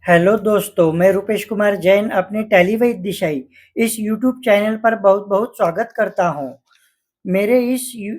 Hello दोस्तों, मैं रूपेश कुमार जैन अपने टेलीवैद दिशाई इस यूट्यूब चैनल पर बहुत-बहुत स्वागत करता हूँ। मेरे इस यू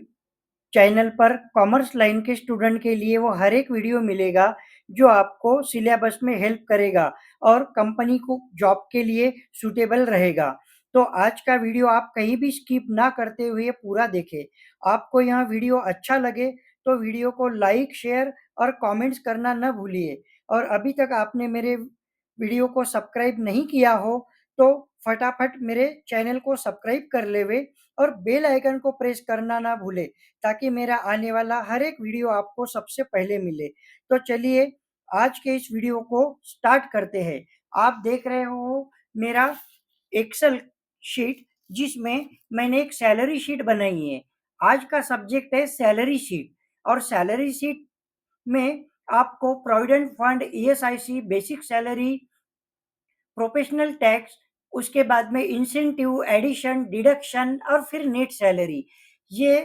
चैनल पर कॉमर्स लाइन के स्टूडेंट के लिए वो हर एक वीडियो मिलेगा जो आपको सिलेबस में हेल्प करेगा और कंपनी को जॉब के लिए सूटेबल रहेगा। तो आज का वीडियो आप कहीं भी स्किप ना करते हुए पूरा देखें। आपको यह वीडियो अच्छा लगे तो वीडियो को लाइक, शेयर और कमेंट्स करना न भूलिए। और अभी तक आपने मेरे वीडियो को सब्सक्राइब नहीं किया हो तो फटाफट मेरे चैनल को सब्सक्राइब कर लेवे और बेल आइकन को प्रेस करना ना भूले ताकि मेरा आने वाला हर एक वीडियो आपको सबसे पहले मिले। तो चलिए आज के इस वीडियो को स्टार्ट करते हैं। आप देख रहे हो मेरा एक्सेल शीट जिसमें मैंने एक सैलरी शीट बनाई है। आज का सब्जेक्ट है सैलरी शीट और सैलरी शीट में आपको provident fund, ESIC, basic salary, professional tax, उसके बाद में इंसेंटिव, एडिशन, डिडक्शन और फिर नेट सैलरी, ये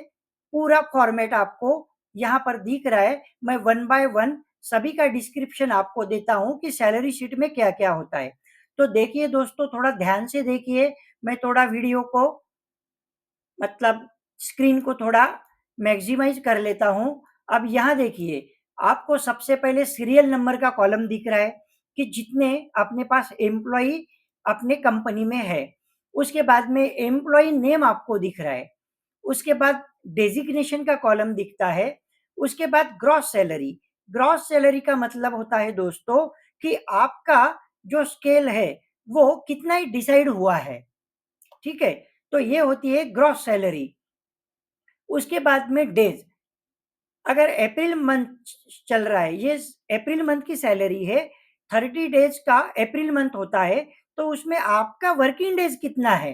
पूरा फॉर्मेट आपको यहाँ पर दिख रहा है। मैं वन बाय वन सभी का डिस्क्रिप्शन आपको देता हूँ कि सैलरी शीट में क्या क्या होता है। तो देखिए दोस्तों, थोड़ा ध्यान से देखिए। मैं थोड़ा वीडियो को मतलब स्क्रीन को थोड़ा मैक्सिमाइज कर लेता हूँ। अब यहाँ देखिए, आपको सबसे पहले सीरियल नंबर का कॉलम दिख रहा है कि जितने अपने पास एम्प्लॉई अपने कंपनी में है। उसके बाद में एम्प्लॉई नेम आपको दिख रहा है। उसके बाद डेजिग्नेशन का कॉलम दिखता है। उसके बाद ग्रॉस सैलरी। ग्रॉस सैलरी का मतलब होता है दोस्तों कि आपका जो स्केल है वो कितना ही डिसाइड हुआ है। ठीक है, तो ये होती है ग्रॉस सैलरी। उसके बाद में डेज, अगर अप्रैल मंथ चल रहा है, ये अप्रैल मंथ की सैलरी है, 30 डेज का अप्रैल मंथ होता है, तो उसमें आपका वर्किंग डेज कितना है,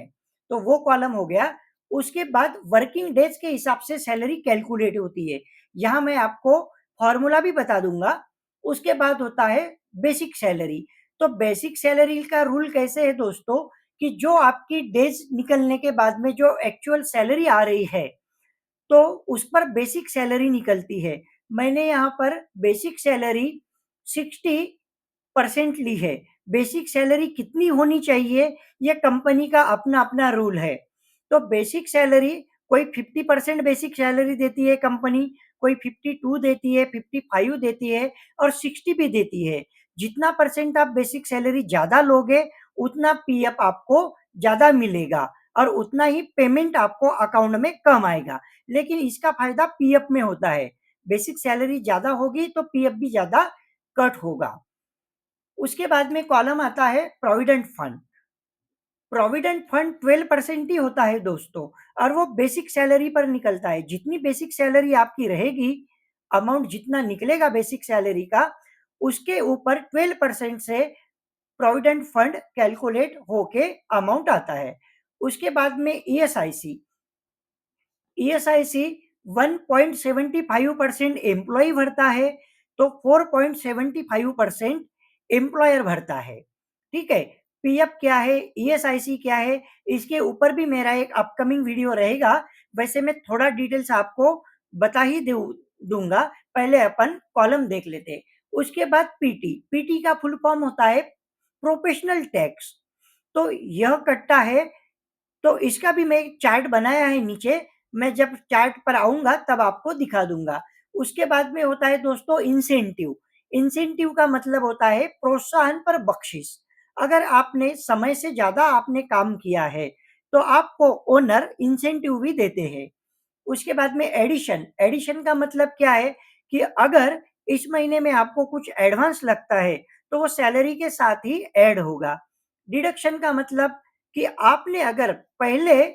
तो वो कॉलम हो गया। उसके बाद वर्किंग डेज के हिसाब से सैलरी कैलकुलेट होती है। यहाँ मैं आपको फॉर्मूला भी बता दूंगा। उसके बाद होता है बेसिक सैलरी। तो बेसिक सैलरी का रूल कैसे है दोस्तों कि जो आपकी डेज निकलने के बाद में जो एक्चुअल सैलरी आ रही है तो उस पर बेसिक सैलरी निकलती है। मैंने यहाँ पर बेसिक सैलरी 60% ली है। बेसिक सैलरी कितनी होनी चाहिए, ये कंपनी का अपना अपना रूल है। तो बेसिक सैलरी कोई 50% बेसिक सैलरी देती है कंपनी, कोई 52 देती है, 55 देती है और 60 भी देती है। जितना परसेंट आप बेसिक सैलरी ज्यादा लोगे उतना पीएफ आपको ज्यादा मिलेगा और उतना ही पेमेंट आपको अकाउंट में कम आएगा। लेकिन इसका फायदा पीएफ में होता है। बेसिक सैलरी ज्यादा होगी तो पीएफ भी ज्यादा कट होगा। उसके बाद में कॉलम आता है प्रोविडेंट फंड। प्रोविडेंट फंड 12% ही होता है दोस्तों और वो बेसिक सैलरी पर निकलता है। जितनी बेसिक सैलरी आपकी रहेगी, अमाउंट जितना निकलेगा बेसिक सैलरी का, उसके ऊपर 12% से प्रोविडेंट फंड कैलकुलेट होके अमाउंट आता है। उसके बाद में ईएसआईसी। ईएसआईसी 1.75% एम्प्लॉय भरता है, तो 4.75% एम्प्लॉयर भरता है। ठीक है, पीएफ क्या है, ईएसआईसी क्या है, इसके ऊपर भी मेरा एक अपकमिंग वीडियो रहेगा। वैसे मैं थोड़ा डिटेल्स आपको बता ही दूंगा। पहले अपन कॉलम देख लेते हैं। उसके बाद पीटी। पीटी का फुल फॉर्म होता है प्रोफेशनल टैक्स। तो यह कटता है, तो इसका भी मैं एक चार्ट बनाया है नीचे। मैं जब चार्ट पर आऊंगा तब आपको दिखा दूंगा। उसके बाद में होता है दोस्तों इंसेंटिव। इंसेंटिव का मतलब होता है प्रोत्साहन पर बख्शिश। अगर आपने समय से ज्यादा आपने काम किया है तो आपको ओनर इंसेंटिव भी देते हैं। उसके बाद में एडिशन। एडिशन का मतलब क्या है कि अगर इस महीने में आपको कुछ एडवांस लगता है तो वो सैलरी के साथ ही ऐड होगा। डिडक्शन का मतलब कि आपने अगर पहले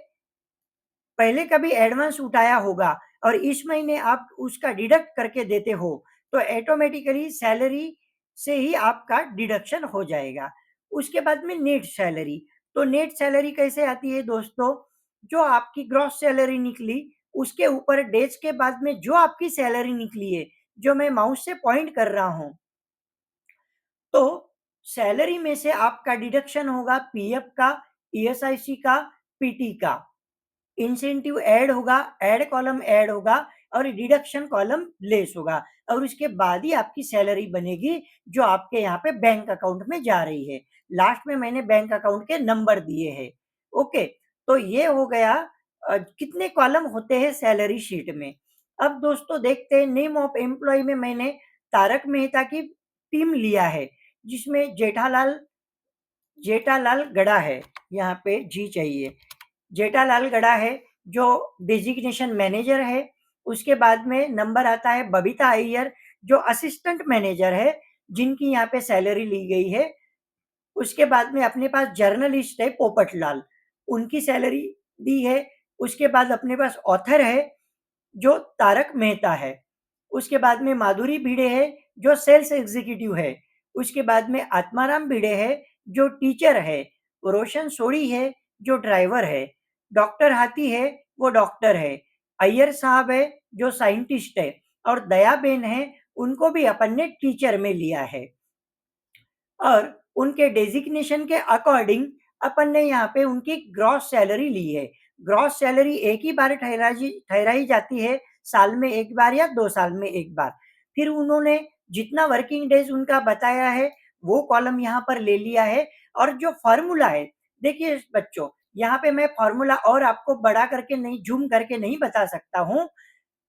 पहले कभी एडवांस उठाया होगा और इस महीने आप उसका डिडक्ट करके देते हो तो ऑटोमेटिकली सैलरी से ही आपका डिडक्शन हो जाएगा। उसके बाद में नेट सैलरी। तो नेट सैलरी कैसे आती है दोस्तों, जो आपकी ग्रॉस सैलरी निकली उसके ऊपर डेज के बाद में जो आपकी सैलरी निकली है, जो मैं माउस से पॉइंट कर रहा हूं, तो सैलरी में से आपका डिडक्शन होगा पीएफ का, ईएसआईसी का, पीटी का। इंसेंटिव ऐड होगा, ऐड कॉलम ऐड होगा और डिडक्शन कॉलम लेस होगा। और उसके बाद ही आपकी सैलरी बनेगी, जो आपके यहाँ पे बैंक अकाउंट में जा रही है। लास्ट में मैंने बैंक अकाउंट के नंबर दिए हैं। ओके, तो ये हो गया कितने कॉलम होते हैं सैलरी शीट में। अब दोस्तों देखते हैं, नेम ऑफ एम्प्लॉय में मैंने तारक मेहता की टीम लिया है, जिसमें जेठालाल जेठालाल गड़ा है, यहाँ पे जी चाहिए। जेठालाल गड़ा है जो डेजिग्नेशन मैनेजर है। उसके बाद में नंबर आता है बबीता अय्यर, जो असिस्टेंट मैनेजर है, जिनकी यहाँ पे सैलरी ली गई है। उसके बाद में अपने पास जर्नलिस्ट है पोपटलाल, उनकी सैलरी दी है। उसके बाद अपने पास ऑथर है जो तारक मेहता है। उसके बाद में माधुरी भिड़े है जो सेल्स एग्जीक्यूटिव है। उसके बाद में आत्माराम भिड़े है जो टीचर है। रोशन सोढ़ी है जो ड्राइवर है। डॉक्टर हाथी है, वो डॉक्टर है। अय्यर साहब है जो साइंटिस्ट है। और दयाबेन है, उनको भी अपन ने टीचर में लिया है। और उनके डेजिग्नेशन के अकॉर्डिंग अपन ने यहाँ पे उनकी ग्रॉस सैलरी ली है। ग्रॉस सैलरी एक ही बार ठहराई जाती है, साल में एक बार या 2 साल में एक बार। फिर उन्होंने जितना वर्किंग डेज उनका बताया है, वो कॉलम यहाँ पर ले लिया है। और जो फॉर्मूला है, देखिए बच्चों, यहाँ पे मैं फॉर्मूला और आपको बड़ा करके नहीं, जूम करके नहीं बता सकता हूँ।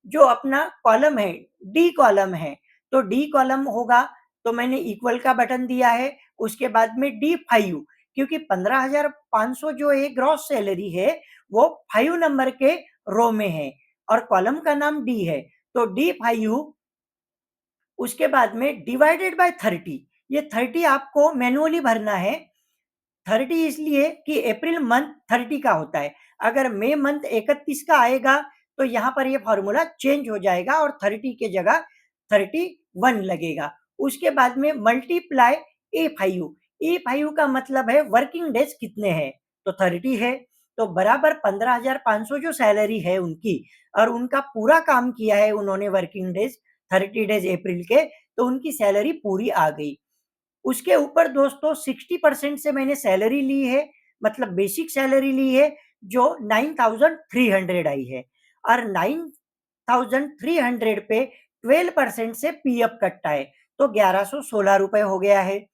जो अपना कॉलम है, डी कॉलम है, तो डी कॉलम होगा, तो मैंने इक्वल का बटन दिया है। उसके बाद में D5, क्योंकि 15,500 जो है ग्रॉस सैलरी है, वो 5 नंबर के रो में है और कॉलम का नाम डी है, तो D5। उसके बाद में डिवाइडेड बाय 30, ये 30 आपको मैनुअली भरना है। 30 इसलिए कि अप्रैल मंथ 30 का होता है। अगर मई मंथ 31 का आएगा, तो यहाँ पर ये फॉर्मूला चेंज हो जाएगा और 30 के जगह 31 लगेगा। उसके बाद में मल्टीप्लाई E5। E5 का मतलब है वर्किंग डेज कितने हैं, तो 30 है, तो बराबर 15,500 जो सैलरी है उनकी, और उनका पूरा काम किया है उन्होंने वर्किंग डेज 30 डेज अप्रैल के, तो उनकी सैलरी पूरी आ गई। उसके ऊपर दोस्तों 60% से मैंने सैलरी ली है, मतलब बेसिक सैलरी ली है, जो 9,300 आई है। और 9,300 पे 12% से पीएफ कटता है, तो 1,116 रुपए हो गया है।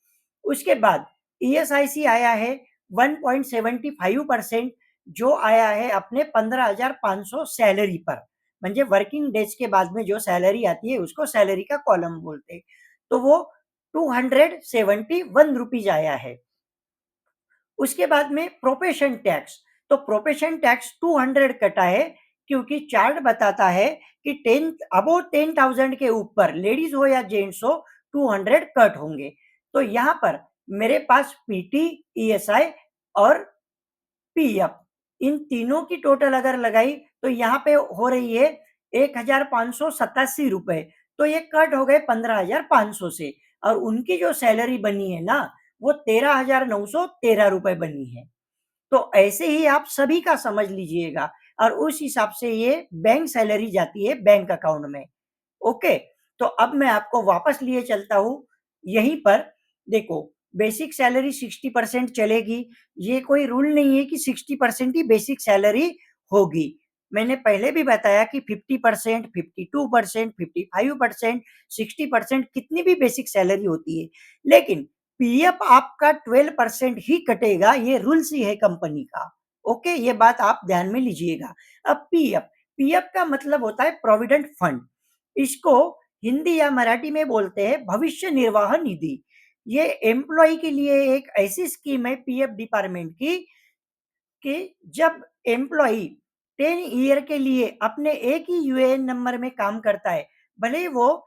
उसके बाद ईएसआईसी आया है 1.75%, जो आया है अपने 15,500 सैलरी पर। म्हणजे वर्किंग डेज के बाद में जो सैलरी आती है उसको सैलरी का कॉलम बोलते हैं, तो वो 271 रुपीज आया है। उसके बाद में प्रोपेशन टैक्स, तो प्रोपेशन टैक्स 200 कटा है, क्योंकि चार्ट बताता है कि 10,000 के ऊपर लेडीज हो या जेंट्स हो 200 कट होंगे। तो यहाँ पर मेरे पास पीटी, ईएसआई और पीएफ, इन तीनों की टोटल अगर लगाई तो यहाँ पे हो रही है 1,587 रुपए, तो ये कट हो गए 15,500 से। और उनकी जो सैलरी बनी है ना, वो 13,913 रुपए बनी है। तो ऐसे ही आप सभी का समझ लीजिएगा, और उस हिसाब से ये बैंक सैलरी जाती है बैंक अकाउंट में। ओके, तो अब मैं आपको वापस लिए चलता हूँ यहीं पर। देखो, बेसिक सैलरी 60% चलेगी, ये कोई रूल नहीं है कि 60% ही बेसिक सैलरी होगी। मैंने पहले भी बताया कि 50%, 52%, 55%, 60% कितनी भी बेसिक सैलरी होती है, लेकिन पीएफ आपका 12% ही कटेगा, ये रूल्स ही है कंपनी का। ओके, ये बात आप ध्यान में लीजिएगा। अब पीएफ, पीएफ का मतलब होता है प्रोविडेंट फंड। इसको हिंदी या मराठी में बोलते हैं भविष्य निर्वाह निधि। ये एम्प्लॉय के लिए एक ऐसी स्कीम है पीएफ डिपार्टमेंट की, कि जब एम्प्लॉय 10 ईयर के लिए अपने एक ही यूएएन नंबर में काम करता है, भले ही वो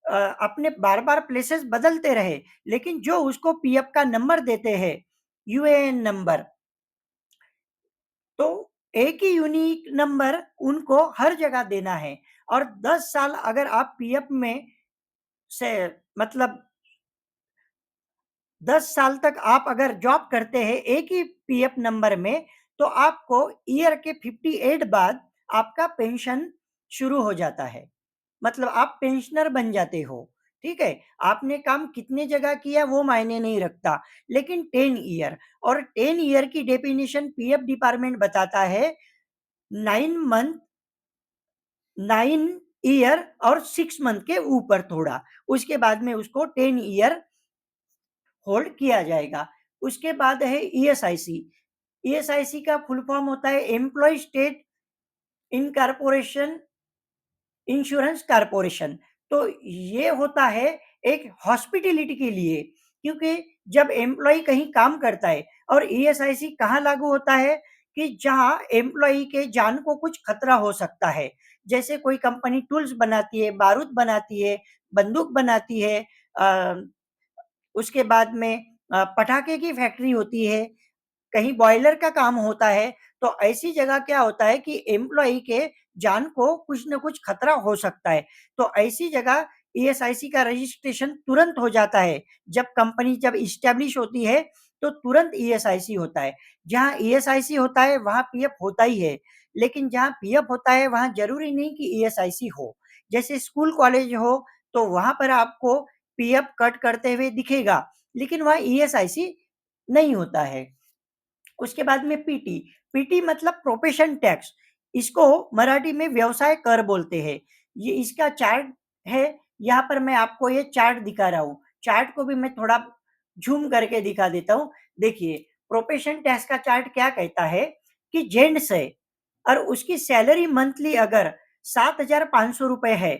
अपने बार बार प्लेसेस बदलते रहे, लेकिन जो उसको पीएफ का नंबर देते हैं, यूएएन नंबर, तो एक ही यूनिक नंबर उनको हर जगह देना है। और 10 साल अगर आप पीएफ में से, मतलब 10 साल तक आप अगर जॉब करते हैं एक ही पीएफ नंबर में, तो आपको ईयर के 58 बाद आपका पेंशन शुरू हो जाता है, मतलब आप पेंशनर बन जाते हो। ठीक है, आपने काम कितने जगह किया वो मायने नहीं रखता, लेकिन 10 ईयर, और 10 ईयर की डेफिनेशन पीएफ डिपार्टमेंट बताता है 9 मंथ 9 ईयर और 6 मंथ के ऊपर थोड़ा। उसके बाद में उसको 10 ईयर होल्ड किया जाएगा। उसके बाद है ईएसआईसी। ईएसआईसी का फुल फॉर्म होता है employ state incorporation insurance corporation. तो ये होता है एक हॉस्पिटैलिटी के लिए, क्योंकि जब एम्प्लॉय कहीं काम करता है, और ईएसआईसी कहाँ लागू होता है कि जहाँ एम्प्लॉय के जान को कुछ खतरा हो सकता है। जैसे कोई कंपनी टूल्स बनाती है, बारूद बनाती है, बंदूक बनाती है, उसके बाद में पटाखे की फैक्ट्री होती है, कहीं बॉयलर का काम होता है। तो ऐसी जगह क्या होता है कि एम्प्लॉई के जान को कुछ न कुछ खतरा हो सकता है। तो ऐसी जगह ईएसआईसी का रजिस्ट्रेशन तुरंत हो जाता है। जब कंपनी जब इस्टेब्लिश होती है तो तुरंत ईएसआईसी होता है। जहाँ ईएसआईसी होता है वहाँ पीएफ होता ही है, लेकिन जहाँ पीएफ होता है वहाँ जरूरी नहीं कि ईएसआईसी हो। जैसे स्कूल कॉलेज हो तो वहाँ पर आपको पीएफ कट करते हुए दिखेगा, लेकिन वहाँ ईएसआईसी नहीं होता है। उसके बाद में पीटी। पीटी मतलब प्रोफेशन टैक्स। इसको मराठी में व्यवसाय कर बोलते हैं। ये इसका चार्ट है। यहाँ पर मैं आपको ये चार्ट दिखा रहा हूँ। चार्ट को भी मैं थोड़ा ज़ूम करके दिखा देता हूँ। देखिए, प्रोफेशन टैक्स का चार्ट क्या कहता है कि जेंट्स है और उसकी सैलरी मंथली अगर 7,500 रुपए है,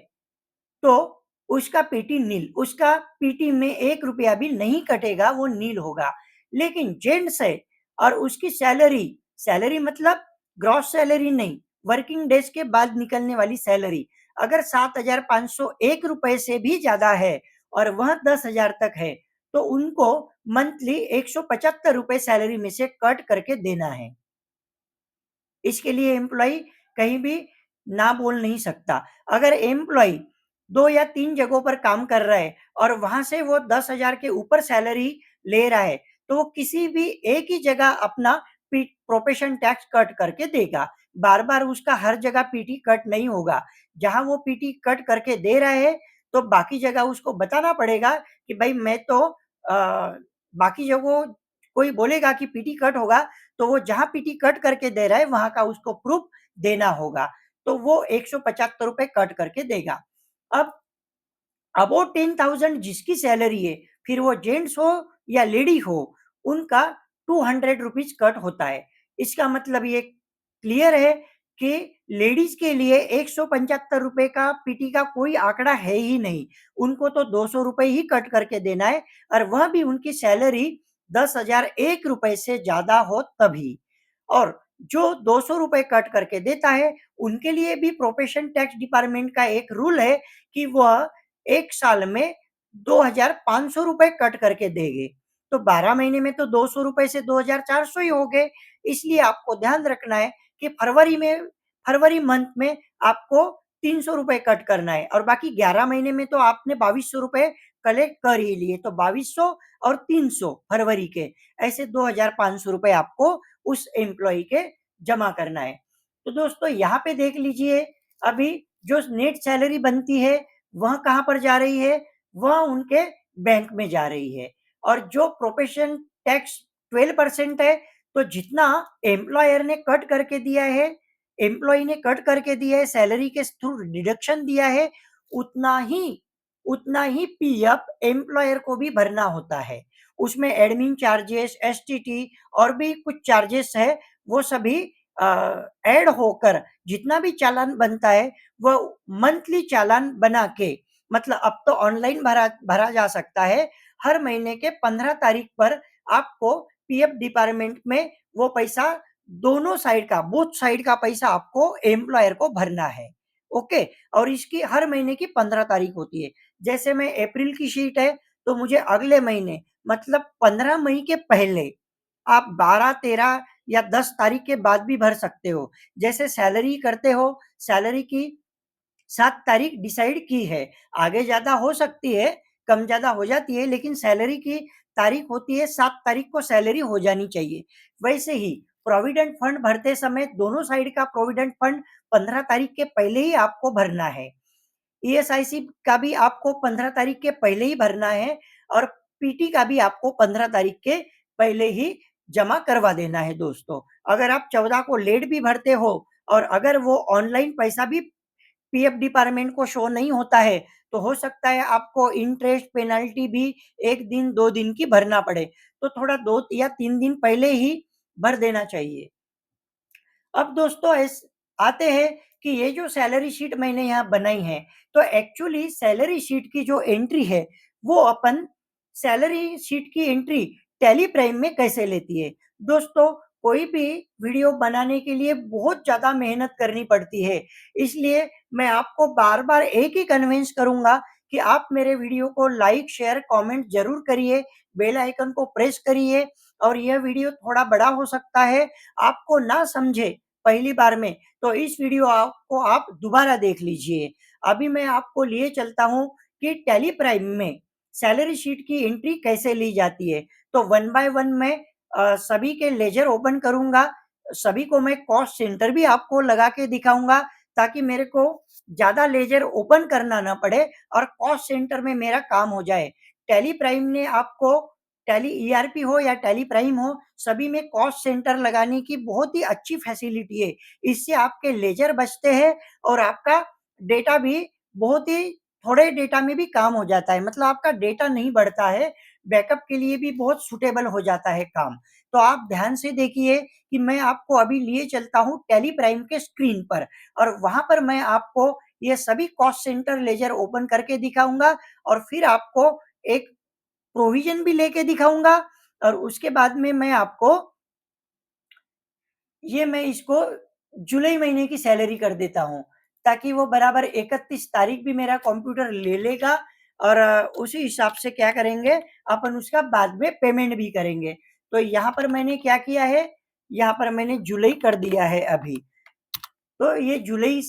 तो उसका पीटी नील, उसका पीटी में 1 रुपया भी नहीं कटेगा, वो नील होगा। लेकिन जेंट्स है और उसकी सैलरी, सैलरी मतलब ग्रॉस सैलरी नहीं, वर्किंग डेज के बाद निकलने वाली सैलरी, अगर 7,501 रुपए से भी ज़्यादा है और वह 10,000 तक है, तो उनको मंथली 175 रुपए सैलरी में से कट करके देना है। इसके लिए एम्प्लॉय कहीं भी ना बोल नहीं सकता। अगर एम्प्लॉय 2 या 3 जगहों पर काम कर रहा है और वहाँ से वो 10,000 के ऊपर सैलरी ले रहा है, तो वो किसी भी एक ही जगह अपना प्रोफेशन टैक्स कट करके देगा। बार-बार उसका हर जगह पीटी कट नहीं होगा। जहाँ वो पीटी कट करके दे रहा है, तो बाकी जगह उसको बताना पड़ेगा कि भाई मैं तो बाकी जगहों कोई बोलेगा कि पीटी कट होगा, तो वो जहाँ पीटी कट करके दे रहा है वहाँ का उसको प्रूफ देना होगा। तो वो 175 रुपए कट करके देगा। अब अबोव 10,000 जिसकी सैलरी है, फिर वो जेंट्स हो या लेडी हो, उनका 200 रुपीज कट होता है। इसका मतलब ये क्लियर है कि लेडीज के लिए 175 रुपए का पीटी का कोई आंकड़ा है ही नहीं। उनको तो 200 रुपए ही कट करके देना है, और वह भी उनकी सैलरी 10,001 रुपए से ज्यादा हो तभी। और जो 200 रुपए कट करके देता है, उनके लिए भी प्रोफेशन टैक्स डिपार्टमेंट का एक रूल है कि वह 1 साल में 2,500 रुपए कट करके देंगे। तो 12 महीने में तो 200 रुपए से 2,400 ही हो गए। इसलिए आपको ध्यान रखना है कि फरवरी मंथ में आपको 300 रुपए कट करना है, और बाकी 11 महीने में तो आपने 2,200 रुपए कलेक्ट कर ही लिए, तो 2,200 और 300 फरवरी के, ऐसे 2,500 रुपए आपको उस एम्प्लॉय के जमा करना है। तो दोस्तों यहाँ पे देख लीजिए, अभी जो नेट सैलरी बनती है वह कहाँ पर जा रही है? वह उनके बैंक में जा रही है। और जो प्रोफेशन टैक्स 12% है, तो जितना एम्प्लॉयर ने कट करके दिया है, एम्प्लॉय ने कट करके दिया है, सैलरी के थ्रू डिडक्शन दिया है, उतना ही उतना ही पीएफ एम्प्लॉयर को भी भरना होता है। उसमें एडमिन चार्जेस, एसटीटी और भी कुछ चार्जेस है, वो सभी ऐड होकर जितना भी चालान बनता है, वह मंथली चालान बना के, मतलब अब तो ऑनलाइन भरा भरा जा सकता है। हर महीने के 15 तारीख पर आपको पीएफ डिपार्टमेंट में वो पैसा, दोनों साइड का, बोथ साइड का पैसा आपको एम्प्लॉयर को भरना है। ओके। और इसकी हर महीने की 15 तारीख होती है। जैसे मैं अप्रैल की शीट है, तो मुझे अगले महीने मतलब 15 मई के पहले आप 12, 13 या 10 तारीख के बाद भी भर सकते हो। जैसे सैलरी करते हो, सैलरी की 7 तारीख डिसाइड की है, आगे ज़्यादा हो सकती है, कम ज़्यादा हो जाती है, लेकिन सैलरी की तारीख होती है 7 तारीख को सैलरी हो जानी चाहिए। वैसे ही प्रोविडेंट फंड भरते समय दोनों साइड का प्रोविडेंट फंड 15 तारीख के पहले ही आपको भरना है। ईएसआईसी का भी आपको 15 तारीख के पहले ही भरना है, और पीटी का भी आपको 15 तारीख के पहले ही जमा करवा देना है दोस्तों। अगर आप 14 को लेट भी भरते हो और अगर वो ऑनलाइन पैसा भी पीएफ डिपार्टमेंट को शो नहीं होता है, तो हो सकता है आपको इंटरेस्ट पेनल्टी भी 1 दिन 2 दिन की भरना पड़े। तो थोड़ा 2 या 3 दिन पहले ही भर देना चाहिए। अब दोस्तों आते हैं कि ये जो सैलरी शीट मैंने यहाँ बनाई है, तो एक्चुअली सैलरी शीट की जो एंट्री है, वो अपन सैलरी शीट की एंट्री टैली प्राइम में कैसे लेती है। दोस्तों, कोई भी वीडियो बनाने के लिए बहुत ज़्यादा मेहनत करनी पड़ती है, इसलिए मैं आपको बार-बार एक ही कन्विंस करूँगा कि आप मेरे वीडियो को लाइक, शेयर, कमेंट ज़रूर करिए, बेल आइकन को प्रेस करिए और यह वीडियो थोड़ा बड़ा हो सकता है, आपको ना समझे पहली बार में, तो इस वीडियो को आप दोबारा देख लीजिए। अभी मैं आपको लिए चलता हूँ कि टैली प्राइम में सैलरी शीट की एंट्री कैसे ली जाती है। तो वन बाय वन मैं सभी के लेजर ओपन करूँगा, सभी को मैं कॉस्ट सेंटर भी आपको लगा के दिखाऊँगा, ताकि मेरे को ज़्यादा लेजर ओपन करना ना पड़े और कॉस्ट सेंटर में मेरा काम हो जाए। टैली प्राइम ने आपको टैली ईआरपी हो या टैली प्राइम हो, सभी में कॉस्ट सेंटर लगाने की बहुत ही अच्छी फैसिलिटी है। इससे आपके लेजर बचते हैं और आपका डेटा भी बहुत ही थोड़े डेटा में भी काम हो जाता है। मतलब आपका डेटा नहीं बढ़ता है, बैकअप के लिए भी बहुत सूटेबल हो जाता है काम। तो आप ध्यान से देखिए कि मैं आपको अभी लिए चलता हूँ टैली प्राइम के स्क्रीन पर और वहाँ पर मैं आपको ये सभी कॉस्ट सेंटर लेजर ओपन करके दिखाऊँगा और फिर आपको एक प्रोविज़न भी लेके दिखाऊँगा और उसके बाद में मैं आपको मैं इसको जुलाई महीने की सैलरी कर देता हूँ, ताकि वो बराबर 31 तारीख भी मेरा कंप्यूटर ले लेगा और उसी हिसाब से क्या करेंगे, अपन उसका बाद में पेमेंट भी करेंगे। तो यहाँ पर मैंने क्या किया है, यहाँ पर मैंने जुलाई कर दिया है अभी। तो ये जुलाई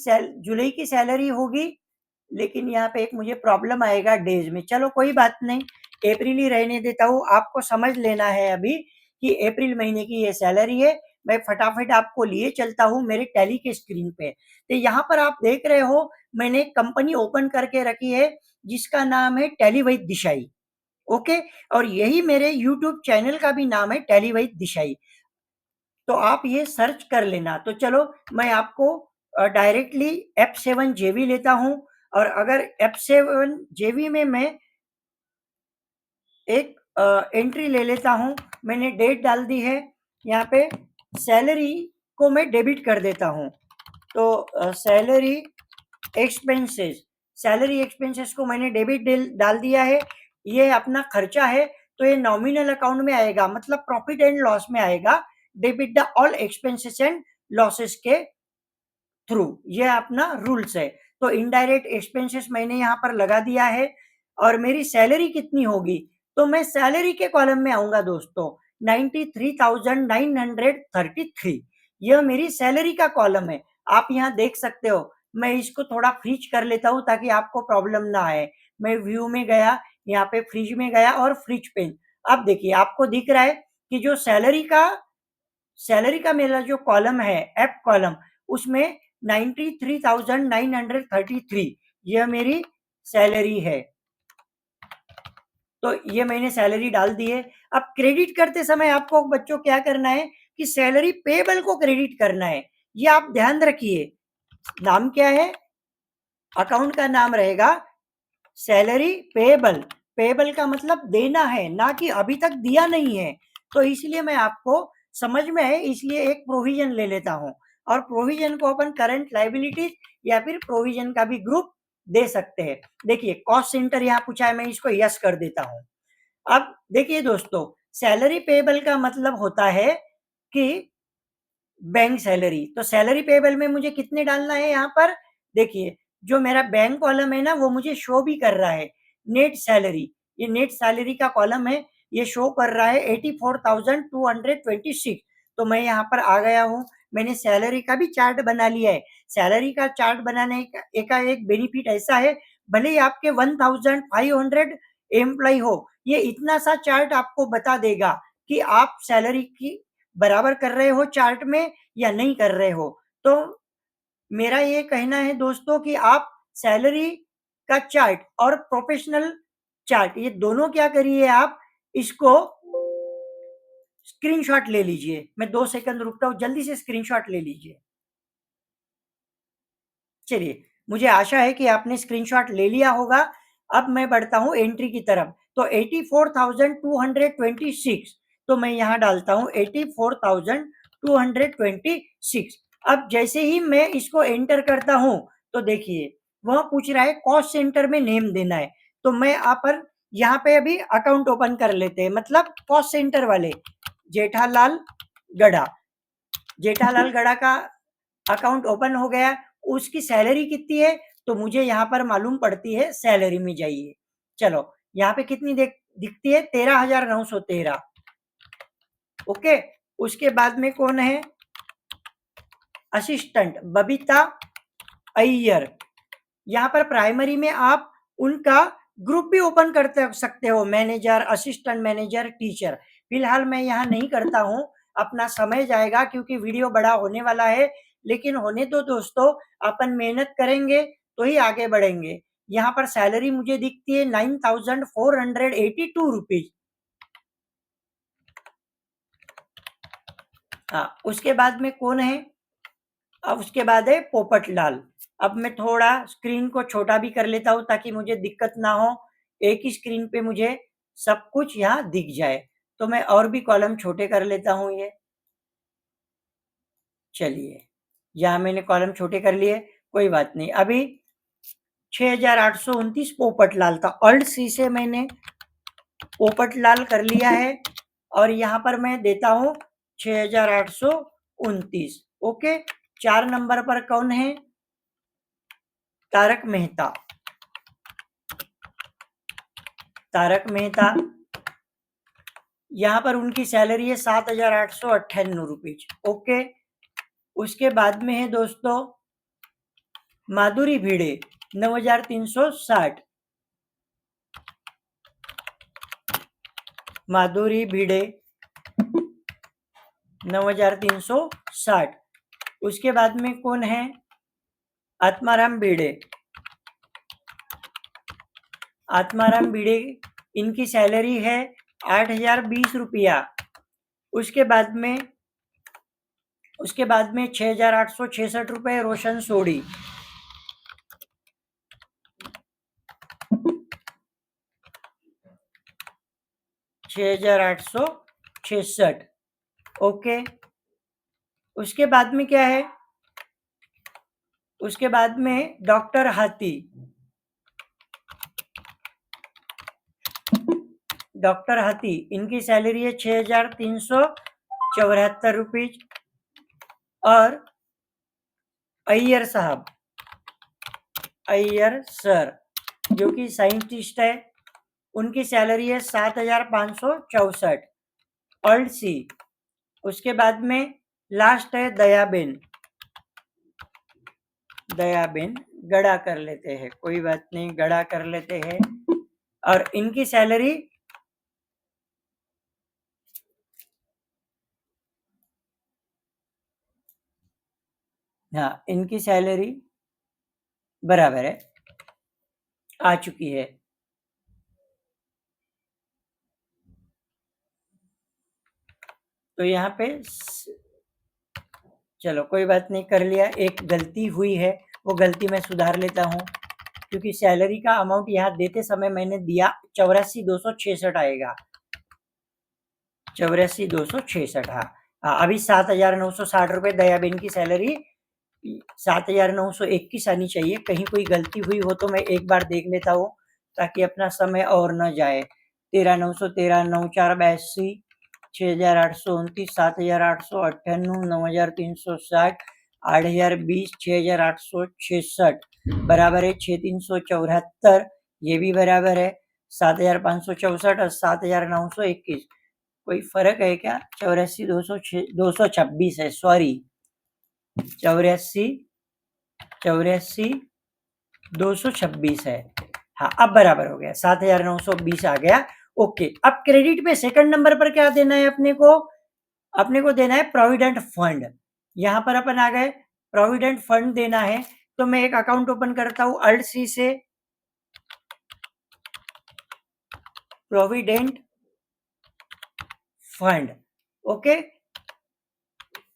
की सैलरी होगी, लेकिन यहाँ पे एक मुझे प्रॉब्लम आएगा डेज में। चलो कोई बात नहीं, अप्रैल ही रहने देता हूँ। आपको समझ लेना है अभी कि अप्रैल महीने की ये सैलरी है। मैं फटाफट आपको लिए चलता हूँ मेरे टैली के स्क्रीन पे। तो यहाँ पर आप देख रहे हो, मैंने एक कंपनी ओपन करके रखी है जिसका नाम है टैली वैद दिशाई। ओके, और यही मेरे यूट्यूब चैनल का भी नाम है टैली वैद दिशाई। तो आप ये सर्च कर लेना। तो चलो मैं आपको डायरेक्टली F7 जेवी लेता हूँ और अगर F7 जेवी में मैं एक एंट्री ले लेता हूँ, मैंने डेट डाल दी है, यहाँ पे सैलरी को मैं डेबिट कर देता हूँ। तो एक्सपेंसेस सैलरी एक्सपेंसेस को मैंने डेबिट डाल दिया है। ये अपना खर्चा है, तो ये नॉमिनल अकाउंट में आएगा, मतलब प्रॉफिट एंड लॉस में आएगा, debit the all expenses and losses के थ्रू। ये अपना रूल्स है। तो इनडायरेक्ट एक्सपेंसेस मैंने यहाँ पर लगा दिया है और मेरी सैलरी कितनी होगी, तो मैं सैलरी के कॉलम में आऊंगा दोस्तों, 93,933। यह मेरी सैलरी का कॉलम है, आप यहाँ देख सकते हो। मैं इसको थोड़ा फ्रीज कर लेता हूँ ताकि आपको प्रॉब्लम ना आए। मैं व्यू में गया, यहाँ पे फ्रीज में गया और फ्रीज पेन। अब देखिए आपको दिख रहा है कि जो सैलरी का मेरा जो कॉलम है, एफ कॉलम, उसमें 93,933 यह मेरी सैलरी है। तो ये मैंने सैलरी डाल दी है। अब क्रेडिट करते समय आपको बच्चों क्या करना है कि सैलरी पेबल को क्रेडिट करना है। ये आप ध्यान रखिए। नाम क्या है, अकाउंट का नाम रहेगा सैलरी पेबल। पेबल का मतलब देना है, ना कि अभी तक दिया नहीं है। तो इसलिए मैं आपको समझ में है, इसलिए एक प्रोविजन ले लेता हूँ और प्रोविजन को अपन करंट लाइबिलिटीज या फिर प्रोविजन का भी ग्रुप दे सकते हैं। देखिए कॉस्ट सेंटर यहाँ पूछा है, मैं इसको यस कर देता हूँ। अब देखिए दोस्तों, सैलरी पेबल का मतलब होता है कि बैंक सैलरी। तो सैलरी पेबल में मुझे कितने डालना है यहाँ पर, देखिए जो मेरा बैंक कॉलम है ना, वो मुझे शो भी कर रहा है नेट सैलरी। ये नेट सैलरी का कॉलम है, ये शो कर रहा है 84,226। तो मैं यहाँ पर आ गया हूँ, मैंने सैलरी का भी चार्ट बना लिया है। सैलरी का चार्ट बनाने का एक बेनिफिट ऐसा है, भले ही आपके 1,500 एम्प्लॉय हो, ये इतना सा चार्ट आपको बता देगा कि आप सैलरी की बराबर कर रहे हो चार्ट में या नहीं कर रहे हो। तो मेरा ये कहना है दोस्तों कि आप सैलरी का चार्ट और प्रोफेशनल चार्ट, ये दोनों क्या करिए, आप इसको स्क्रीनशॉट ले लीजिए। मैं 2 सेकंड रुकता हूँ, जल्दी से स्क्रीनशॉट ले लीजिए। चलिए, मुझे आशा है कि आपने स्क्रीनशॉट ले लिया होगा। अब मैं बढ़ता हूँ एंट्री की तरफ। तो 84,226, तो मैं यहाँ डालता हूँ 84,226। अब जैसे ही मैं इसको एंटर करता हूँ तो देखिए वह पूछ रहा है कॉस्ट सेंटर में नेम देना है। तो मैं यहाँ पे अभी अकाउंट ओपन कर लेते हैं, मतलब कॉस्ट सेंटर वाले जेठालाल गढ़ा। जेठालाल गढ़ा का अकाउंट ओपन हो गया। उसकी सैलरी कितनी है तो मुझे यहाँ पर मालूम पड़ती है, सैलरी में जाइए। चलो यहाँ पे कितनी दिखती है, 13,913। ओके, उसके बाद में कौन है, असिस्टेंट बबीता अय्यर। यहाँ पर प्राइमरी में आप उनका ग्रुप भी ओपन कर सकते हो, मैनेजर, असिस्टेंट मैनेजर, टीचर। फिलहाल मैं यहाँ नहीं करता हूँ, अपना समय जाएगा क्योंकि वीडियो बड़ा होने वाला है। लेकिन होने दो दोस्तों, अपन मेहनत करेंगे तो ही आगे बढ़ेंगे। यहाँ पर सैलरी मुझे दिखती है 9,482 रुपीज। हाँ, उसके बाद में कौन है, अब उसके बाद है पोपट लाल। अब मैं थोड़ा स्क्रीन को छोटा भी कर लेता हूँ ताकि मुझे दिक्कत ना हो, एक ही स्क्रीन पे मुझे सब कुछ यहाँ दिख जाए। तो मैं और भी कॉलम छोटे कर लेता हूँ ये। चलिए, यहाँ मैंने कॉलम छोटे कर लिए, कोई बात नहीं। अभी 6,829 पोपट लाल था, ऑल्ट सी से मैंने पोपट लाल कर लिया है और यहाँ पर मैं देता हूँ 6,829। ओके, 4 नंबर पर कौन है, तारक मेहता। तारक मेहता, यहाँ पर उनकी सैलरी है 7,898 रुपीज। ओके, उसके बाद में है दोस्तों माधुरी भिड़े, 9,360। माधुरी भिड़े 9,360। उसके बाद में कौन है, आत्माराम भिड़े। आत्माराम भिड़े, इनकी सैलरी है 8,020 रुपया। उसके बाद में 6,866 रुपये रोशन सोढ़ी। 6,866। ओके, उसके बाद में क्या है, उसके बाद में डॉक्टर हाथी। डॉक्टर हाथी, इनकी सैलरी है 6,374 रुपीज। और अय्यर साहब, अय्यर सर, जो कि साइंटिस्ट है, उनकी सैलरी है 7,564। Alt C. उसके बाद में लास्ट है दयाबेन। दयाबेन गड़ा कर लेते हैं, कोई बात नहीं, गड़ा कर लेते हैं। और इनकी सैलरी, हाँ, इनकी सैलरी बराबर है, आ चुकी है। तो यहाँ पे चलो कोई बात नहीं, कर लिया। एक गलती हुई है, वो गलती मैं सुधार लेता हूँ, क्योंकि सैलरी का अमाउंट यहाँ देते समय मैंने दिया 84,266 आएगा। 84,266, हाँ। हाँ, अभी 7,960 रुपये दयाबेन की सैलरी 7,921 आनी चाहिए। कहीं कोई गलती हुई हो तो मैं एक बार देख लेता हूँ ताकि अपना समय और न जाए। 13,913, 9,482, 6,829, 7,898, 9,360, 8,020, 6,866 बराबर है 6,374। ये भी बराबर है 7,564 और 7,921। कोई फर्क है क्या, 84,226 है, सॉरी, 84,226 है। हाँ, अब बराबर हो गया, 7,920 आ गया। ओके, अब क्रेडिट पे सेकंड नंबर पर क्या देना है अपने को, अपने को देना है प्रोविडेंट फंड। यहाँ पर अपन आ गए, प्रोविडेंट फंड देना है। तो मैं एक अकाउंट ओपन करता हूँ अल्ट सी से, provident fund. Okay,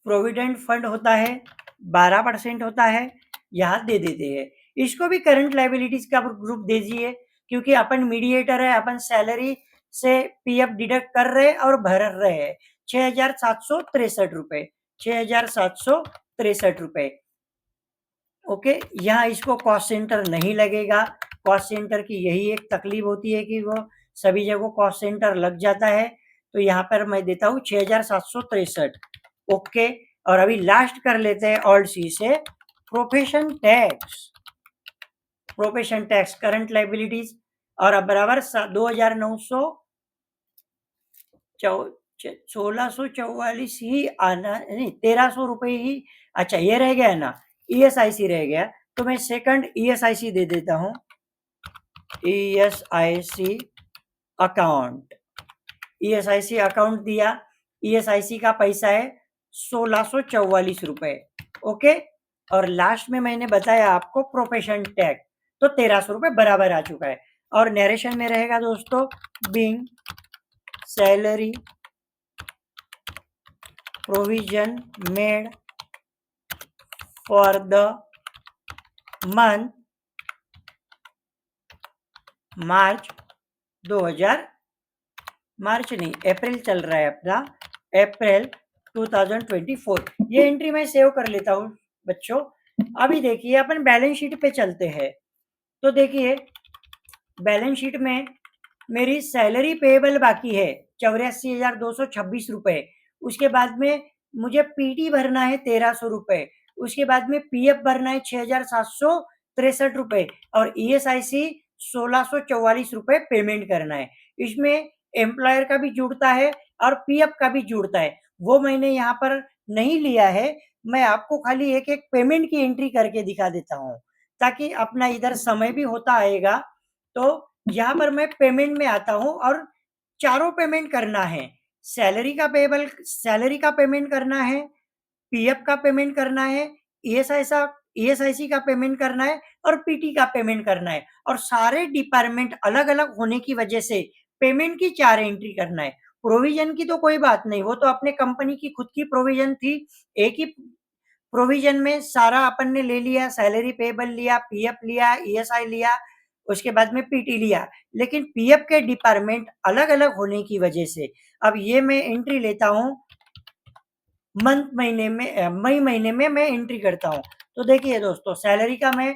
provident fund होता है 12% होता है, यहाँ दे देते हैं। इसको भी करंट लायबिलिटीज का ग्रुप दीजिए, क्योंकि अपन मीडिएटर है, अपन सैलरी से पीएफ डिडक्ट कर रहे और भर रहे हैं। 6,763 रुपए, 6,763 रुपए। ओके, यहाँ इसको कॉस्ट सेंटर नहीं लगेगा। कॉस्ट सेंटर की यही एक तकलीफ होती है कि वो सभी जगह कॉस्ट सेंटर लग जाता है। तो यहाँ पर मैं देता हूँ 6,763। ओके, और अभी लास्ट कर लेते हैं ऑल्ट सी से profession tax. Profession tax current liabilities और अब बराबर 2,900 1644 ही आना, नहीं 1,300 रुपए ही। अच्छा, ये रह गया ना, ईएसआईसी रह गया, तो मैं सेकंड ईएसआईसी दे देता हूँ। ईएसआईसी अकाउंट, ईएसआईसी अकाउंट दिया। ईएसआईसी का पैसा है 1,644 रुपए। ओके, और लास्ट में मैंने बताया आपको प्रोफेशन टैक्स, तो 1,300 रुपए बराबर आ चुका है। और नरेशन में रहेगा दोस्तों, being salary provision made for the month मार्च 2000, मार्च नहीं अप्रैल चल रहा है अपना, अप्रैल 2024। ये एंट्री मैं सेव कर लेता हूँ बच्चों। अभी देखिए अपन बैलेंस शीट पे चलते हैं। तो देखिए बैलेंस शीट में मेरी सैलरी पेएबल बाकी है 84,226 रुपए। उसके बाद में मुझे पीटी भरना है 1,300 रुपए। उसके बाद में पीएफ भरना है 6,763 रुपए और ईएसआईसी 1,644 रुपए पेमेंट करना है। इसमें एम्प्लॉयर का भी जुड़ता है और पीएफ का भी जुड़ता है, वो मैंने यहाँ पर नहीं लिया है। मैं आपको खाली एक एक पेमेंट की एंट्री करके दिखा देता हूँ, ताकि अपना इधर समय भी होता आएगा। तो यहाँ पर मैं पेमेंट में आता हूँ और चारों पेमेंट करना है। सैलरी का पेबल, सैलरी का पेमेंट करना है, पीएफ का पेमेंट करना है, ईएसआईसी का पेमेंट करना है और पीटी का पेमेंट करना है। और सारे डिपार्टमेंट अलग अलग होने की वजह से पेमेंट की 4 एंट्री करना है। प्रोविजन की तो कोई बात नहीं, वो तो अपने कंपनी की खुद की प्रोविजन थी। एक ही प्रोविजन में सारा अपन ने ले लिया, सैलरी पेबल लिया, पीएफ लिया, ईएसआई लिया, उसके बाद में पीटी लिया। लेकिन पीएफ के डिपार्टमेंट अलग अलग होने की वजह से अब ये मैं एंट्री लेता हूँ मंथ महीने में, मई महीने में मैं एंट्री करता हूँ। तो देखिए दोस्तों, सैलरी का मैं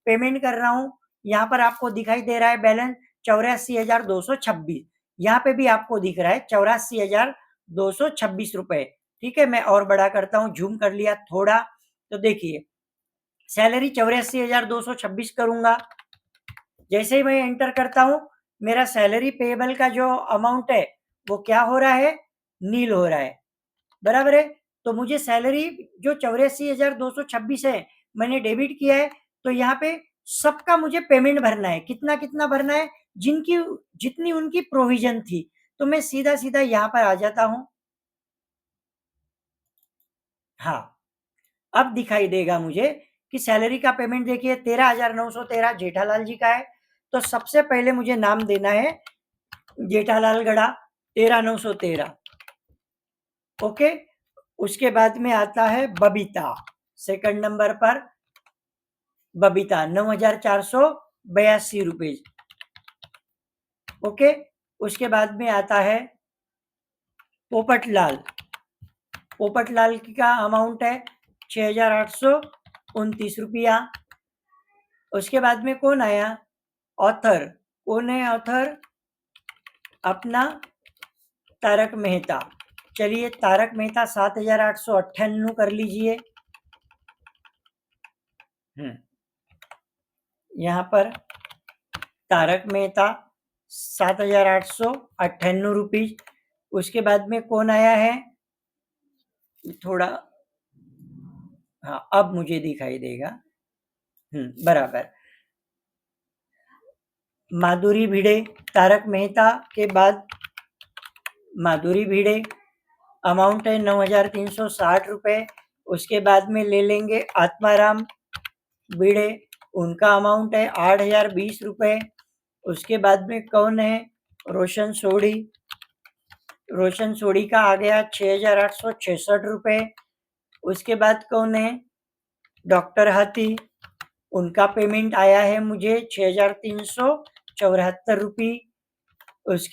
पेमेंट कर रहा हूँ। यहाँ पर आपको दिखाई दे रहा है बैलेंस 84,226। यहाँ पे भी आपको दिख रहा है 84,226 रुपए। ठीक है, मैं और बड़ा करता हूँ, जूम कर लिया थोड़ा। तो देखिए सैलरी 84,226 करूंगा। जैसे ही मैं एंटर करता हूँ, मेरा सैलरी पेएबल का जो अमाउंट है वो क्या हो रहा है, नील हो रहा है। बराबर है। तो मुझे सैलरी जो 84,226 है मैंने डेबिट किया है, तो यहाँ पे सबका मुझे पेमेंट भरना है। कितना कितना भरना है, जिनकी जितनी उनकी प्रोविजन थी। तो मैं सीधा सीधा यहाँ पर आ जाता हूँ। हाँ, अब दिखाई देगा मुझे कि सैलरी का पेमेंट देखिए 13,913 जेठालाल जी का है। तो सबसे पहले मुझे नाम देना है जेठालाल गड़ा 13,913। ओके, उसके बाद में आता है बबीता, सेकंड नंबर पर बबीता 9,482 रुपए। ओके, उसके बाद में आता है पोपटलाल। पोपटलाल का अमाउंट है 6,829 रुपया। उसके बाद में कौन आया, ऑथर। कौन है ऑथर, अपना तारक मेहता। चलिए तारक मेहता 7,898 कर लीजिए। यहाँ पर तारक मेहता 7,898 रुपीज। उसके बाद में कौन आया है, थोड़ा, हाँ अब मुझे दिखाई देगा। बराबर, माधुरी भिड़े। तारक मेहता के बाद माधुरी भिड़े, अमाउंट है 9,360 रुपए। उसके बाद में ले लेंगे आत्माराम भिड़े, उनका अमाउंट है 8,020 रुपए। उसके बाद में कौन है, रोशन सोढ़ी। रोशन सोढ़ी का आ गया 6,866 रुपए। उसके बाद कौन है, डॉक्टर हाथी। उनका पेमेंट आया है मुझे ₹6,374 उस